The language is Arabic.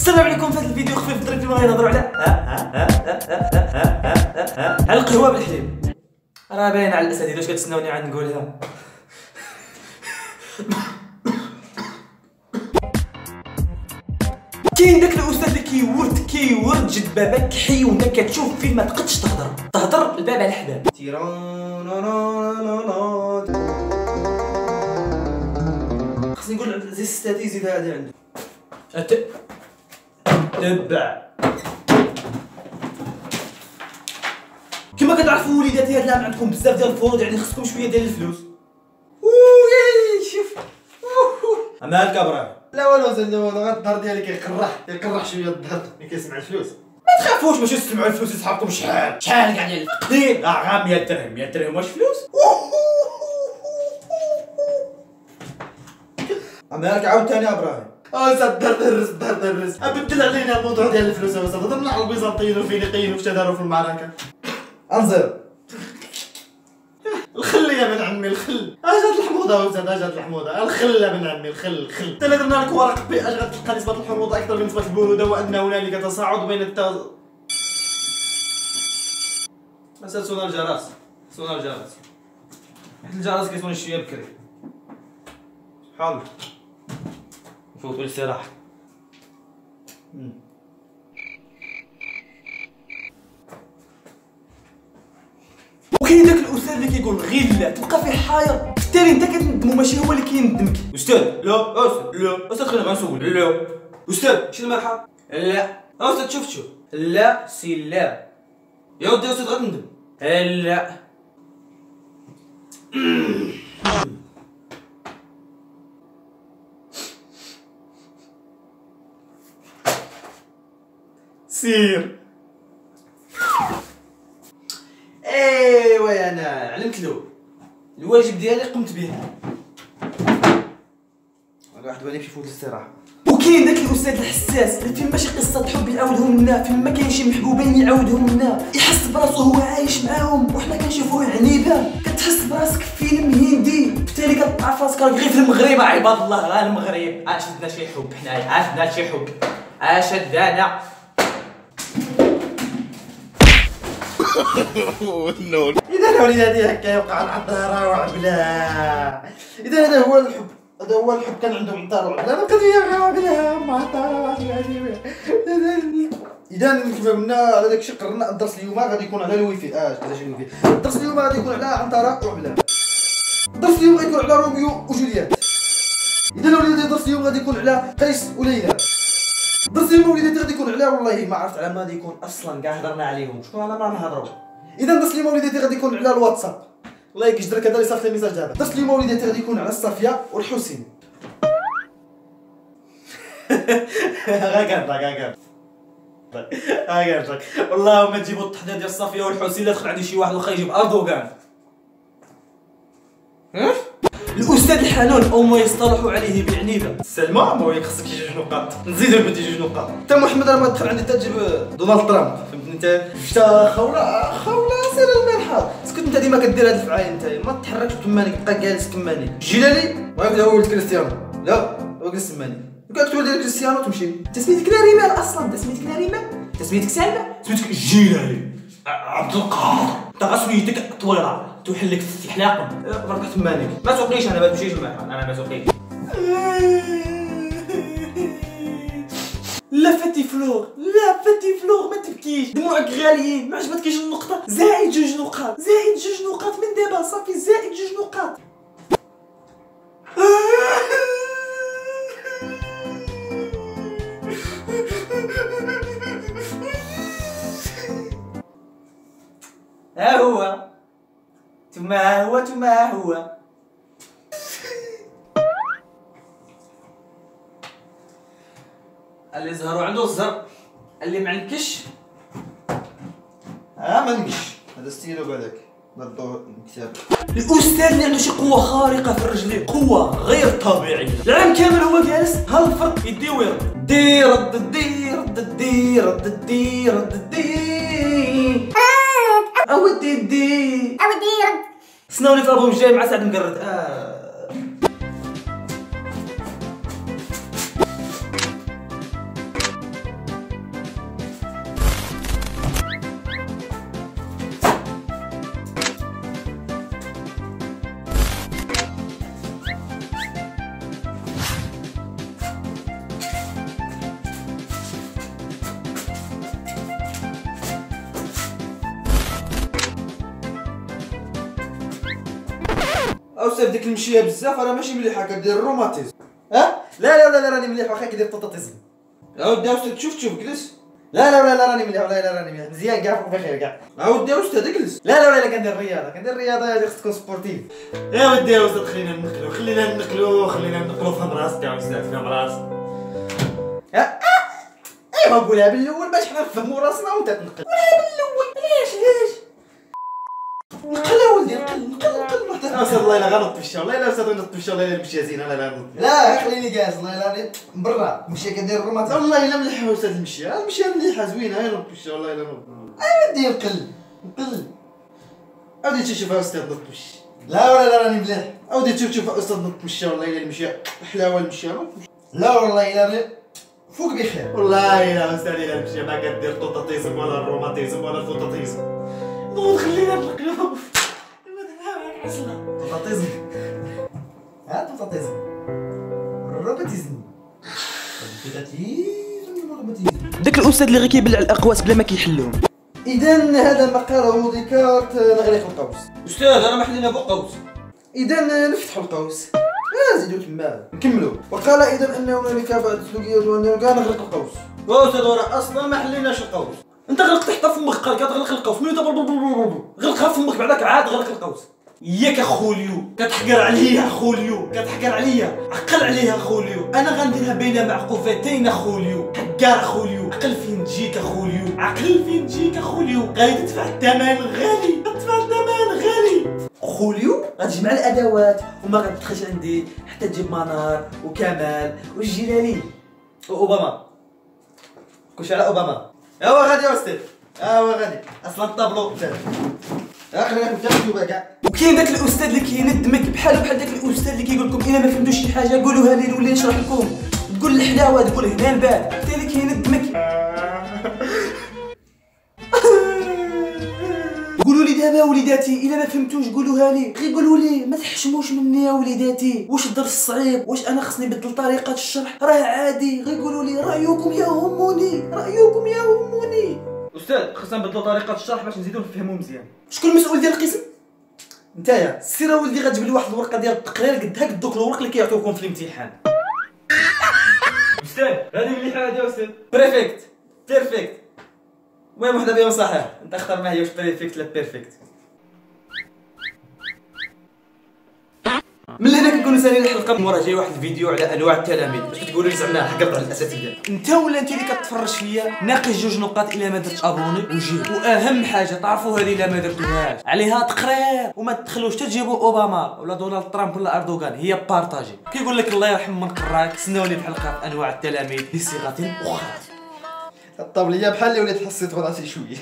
السلام عليكم. في هذا الفيديو خفيف الظريف اللي بغا نهضروا على القهوه بالحليب. راه باين على الاساتذه واش كتسناوني عاد نقولها. كاين داك الاستاذ اللي كيورد جد باباك حي وانت كتشوف فيلم ما تقدش تهضر الباب على الحباب. خصني نقول زي ستاتي زيد هذه عندي تبع. كما كتعرفوا وليداتي هاد العام عندكم بزاف ديال الفروض، يعني خصكم شويه ديال الفلوس. شوف مالك ابراهيم؟ لا والو زعما الظهر ديالي كيقرح شويه الظهر ملي كيسمع الفلوس. ما تخافوش باش تسمعوا الفلوس لصحابكم. شحال كاع ديال الفقدين غا 100 درهم 100 درهم واش فلوس؟ مالك عاوتاني ابراهيم؟ زاد درس ابدل علينا الموضوع ديال الفلوس. هضرنا على البيزنطيين والفينيقيين واش داروا في المعركه. انزل الخل يا بن عمي الخل. جات الحموضه وزاد جات الحموضه. الخل يا بن عمي الخل. حتى الا درنا لك ورق بي اش غتلقى نسبه الحموضه اكثر من نسبه البروده، وان هنالك تصاعد بين مسألة صونا الجرس. حيت الجرس كيصوني شويه بكري. حاضر نفوتو للاستراحه. وكاين داك الاستاذ اللي كيقول غير لا تبقى فيه حاير، بالتالي انت كتندم وماشي هو اللي كيندمك. استاذ لا استاذ خلينا غنسول. لا استاذ شي المرحه. لا استاذ شوف لا سي لا يا ودي استاذ غتندم. لا سير. ايوا انا علمت له الواجب ديالي قمت به. الواحد ولا يمشي يفوت الاستراحه. وكاين داك الاستاذ الحساس اللي فين ماشي قصه حب يعاودهم لنا، فين ما كاين شي محبوبين يعاودهم لنا، يحس براسو هو عايش معاهم وحنا كنشوفوه عنيبه. كتحس براسك في فيلم هندي، بالتالي كتعرف راسك راك غير في المغرب. عباد الله غير المغرب. شدنا شي حب حنايا، شدنا شي حب شدانا. إذا الوليداتي هكا يوقع العطارة وعبلا. إذا هذا هو الحب كان عندهم عطارة وعبلا. أنا بقيت فيها عبلا مع عطارة وعبلا. إذا كيف قلنا على داكشي قررنا الدرس اليوم غادي يكون على الويفي. كذا شي الويفي. الدرس اليوم غادي يكون على عنترة وعبلا. الدرس اليوم غادي يكون على روميو وجولييت. إذا الوليداتي الدرس اليوم غادي يكون على قيس وليلى. الدرس اليوم وليداتي غادي يكون على والله ما عرفت على ما غادي يكون اصلا كاع هضرنا عليهم شكون انا ما نهضروا. اذا الدرس اليوم وليداتي غادي يكون على الواتساب. الله يكجدرك هذا اللي صيفط لي ميساج دابا. الدرس اليوم وليداتي غادي يكون على الصافيه والحسين. غا كان والله ما تجيبوا التحضير ديال الصافيه والحسين لا تدخل عندي شي واحد واخا يجيب اردوغان. الاستاذ الحنون او ما يصطلح عليه بالعنيفه. سلمى مويك خصك شي جوج نقاط نزيد لبنتي جوج نقاط. انت محمد راه ما تدخل عندي تجيب دونالد ترامب فهمتني. انت شتا خوله سير المنحه. اسكت انت ديما كدير هاد الفعايل. انت ما تحركش تماني بقى جالس تماني. جيلالي ما هو ولد كريستيانو. لا هو جالس تماني. كتولد ديال كريستيانو تمشي. انت سميتك ناريمان اصلا. انت سميتك ناريمان. انت سميتك سالمه. سميتك جيلالي عبد القادر. انت غسميتك طويره توحل لك في الحلاقه. برك تمانيك ما توقيش. انا ما نمشيش معاك. انا ما توقيش. لا فتي فلور ما تبكيش. دموعك غاليين. ما عجبتكيش النقطه؟ زائد جوج نقاط من دابا صافي. زائد جوج نقاط. ها هو ثم هو اللي زهروا عنده الزهر، اللي ما عندكش ما نكش. هذا ستيلو بالك ضربوا الكتاب. الاستاذ اللي عنده شي قوه خارقه في الرجلين، قوه غير طبيعيه. العام كامل هو جالس ها الفرق يدي ويرد دي رد دي رد دي رد دي رد دي اودي دي رد. سناوني في الالبوم الجاي مع سعد مقرد. استاذ ديك المشيه بزاف راه ماشي مليحه كدير الروماتيزم. ها لا راني مليح واخا كيدير الطوطاتيزم. عاودي استاذ شوف جلس. لا راني مليح لا راني مليح مزيان كاع بخير كاع. عاودي استاذ جلس. لا كندير الرياضه اللي خص تكون سبورتيف. يا ودي يا استاذ خلينا نقلو فهم راسك يا استاذ فهم راسك. ايوا قولها بالاول باش حنا نفهموا راسنا وانت تنقل. قولها بالاول علاش نقل ولدي نقل حتى استاذ الله الا غنط في الشهر والله الا استاذ نط في الشهر والله الا المشيه زينه لا غنط. لا خليني جالس والله الا برا مشي كدير الرومات والله الا مليحه استاذ المشيه مليحه زوينه هاي نط في الشهر والله الا نط. ودي نقل عاودي تشوف استاذ نط في الشهر. لا راني مليح. عاودي تشوف استاذ نط في الشهر والله الا المشيه حلاوه المشيه. لا والله الا فوق بخير. والله الا استاذ الا المشيه ما كدير طوطاتيزم ولا الروماتيزم ولا الفوطاتيزم. نوض خلينا نقلو طوطاتيزم. طوطاتيزم الروماتيزم داك الاستاذ اللي غير كيبلع الاقواس بلا ما كيحلهم. اذا هذا ما قاله ديكارت نغلق القوس. استاذ انا ما حلينا بو قوس. اذا نفتحوا القوس. زيدوا تما نكملوا. وقال اذا انه هنالك بعض السلوكيات وانه كان نغلق القوس. استاذ ورا اصلا ما حليناش القوس. انت غلقت حتى فمك كتغلق القوس ملي غلقها فمك بعداك عاد غلق القوس. ياك اخوليو كتحقر عليا اخوليو كتحقر عليا عقل عليها اخوليو انا غنديرها بين معقوفتين اخوليو حقار اخوليو عقل فين تجيك اخوليو عقل فين تجيك اخوليو غادي تدفع الثمن غالي خوليو غتجمع الادوات وما غتدخلش عندي حتى تجيب منار وكمال والجلالي واوباما كلشي على اوباما. ايوا غادي يا استاذ غادي اصلا الطابلو خلينا نبدا نكتبها كاع. وكاين داك الاستاذ اللي كيندمك بحال داك الاستاذ اللي كيقول لكم الا ما فهمتوش شي حاجه قولوها لي نولي نشرح لكم. تقول الحلاوه تقول هنا الباب حتى اللي كيندمك. قولوا لي دابا وليداتي الا ما فهمتوش قولوها لي غير قولوا لي ما تحشموش مني يا وليداتي. واش الدرس صعيب واش انا خصني نبدل طريقه الشرح راه عادي غير قولوا لي رايكم يهمني استاذ خصنا نبدلوا طريقه الشرح باش نزيدو نفهموا مزيان. شكون المسؤول ديال القسم؟ نتايا سير ولدي غتجيب لي واحد الورقه ديال التقرير قد دوك الورق اللي كيعطيوكم في الامتحان. استاذ هذه مليحه هذه يا استاذ. بريفكت بيرفكت المهم وحده بهم صحيح انت اختار ما هي واش بريفكت لا بيرفكت. من هنا كنكونوا سالين الحلقه المره جاي واحد الفيديو على انواع التلاميذ باش تقولوا لي زعما حقرت على الاساتذه. انت ولا انت اللي كتفرج فيا ناقص 2 نقاط الا ما درتش ابوني وجيب. واهم حاجه تعرفوا هذه الا ما درتوهاش عليها تقرير وما تدخلوش تجيبوا اوباما ولا دونالد ترامب ولا اردوغان هي بارطاجي. كيقول لك الله يرحم من قراك. تسناوني في حلقه انواع التلاميذ بصيغه اخرى. الطابليه بحال اللي وليت حسيت راسي شويه.